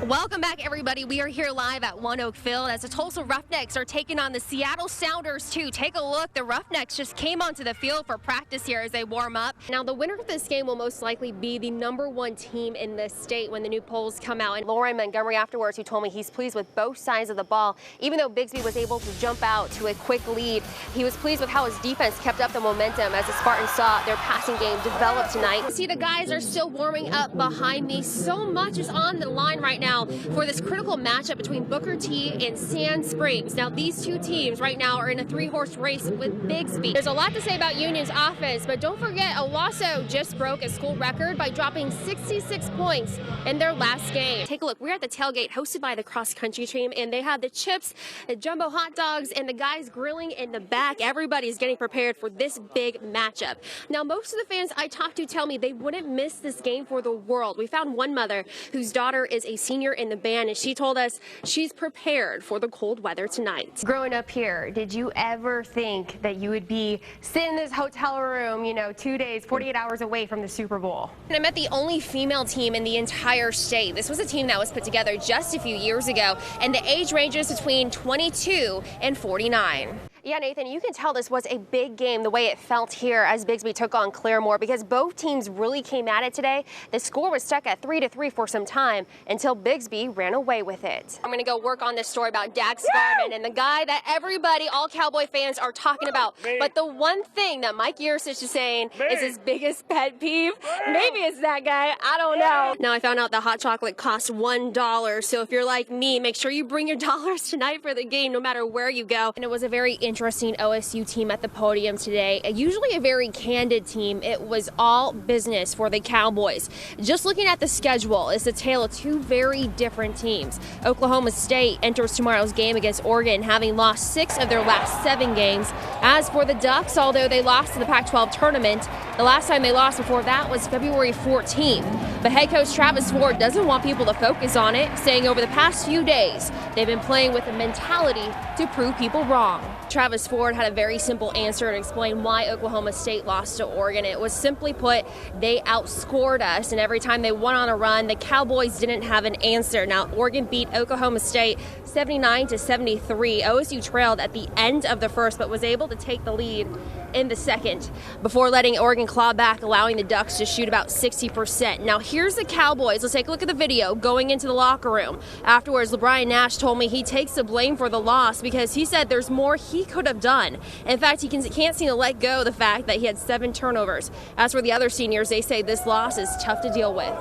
Welcome back, everybody. We are here live at One Oak Field as the Tulsa Roughnecks are taking on the Seattle Sounders, too. Take a look. The Roughnecks just came onto the field for practice here as they warm up. Now, the winner of this game will most likely be the #1 team in the state when the new polls come out. And Lauren Montgomery afterwards, who told me he's pleased with both sides of the ball. Even though Bigsby was able to jump out to a quick lead, he was pleased with how his defense kept up the momentum as the Spartans saw their passing game develop tonight. See, the guys are still warming up behind me. So much is on the line right now for this critical matchup between Booker T and Sand Springs. Now, these two teams right now are in a 3-horse race with Bigsby. There's a lot to say about Union's offense, but don't forget, Owasso just broke a school record by dropping 66 points in their last game. Take a look. We're at the tailgate hosted by the cross-country team, and they have the chips, the jumbo hot dogs, and the guys grilling in the back. Everybody's getting prepared for this big matchup. Now, most of the fans I talked to tell me they wouldn't miss this game for the world. We found one mother whose daughter is a senior in the band, and she told us she's prepared for the cold weather tonight. Growing up here, did you ever think that you would be sitting in this hotel room, 2 days, 48 hours away from the Super Bowl? And I met the only female team in the entire state. This was a team that was put together just a few years ago, and the age ranges between 22 and 49. Yeah, Nathan, you can tell this was a big game the way it felt here as Bigsby took on Claremore, because both teams really came at it today. The score was stuck at 3-3 for some time until Bigsby ran away with it. I'm going to go work on this story about Dax Garman and the guy that everybody, all Cowboy fans, are talking about. But the one thing that Mike Yersich is saying is his biggest pet peeve. Maybe it's that guy. I don't know. Now, I found out the hot chocolate costs $1. So if you're like me, make sure you bring your dollars tonight for the game, no matter where you go. And it was a very interesting OSU team at the podium today. Usually a very candid team. It was all business for the Cowboys. Just looking at the schedule, it's a tale of two very different teams. Oklahoma State enters tomorrow's game against Oregon, having lost 6 of their last 7 games. As for the Ducks, although they lost to the Pac-12 tournament, the last time they lost before that was February 14th. But head coach Travis Ford doesn't want people to focus on it, saying over the past few days, they've been playing with a mentality to prove people wrong. Travis Ford had a very simple answer to explain why Oklahoma State lost to Oregon. It was simply put, they outscored us, and every time they went on a run, the Cowboys didn't have an answer. Now, Oregon beat Oklahoma State 79-73. OSU trailed at the end of the first, but was able to take the lead in the second before letting Oregon claw back, allowing the Ducks to shoot about 60%. Now, here's the Cowboys. Let's take a look at the video going into the locker room. Afterwards, LeBron Nash told me he takes the blame for the loss because he said there's more he could have done. In fact, he can't seem to let go of the fact that he had 7 turnovers. As for the other seniors, they say this loss is tough to deal with.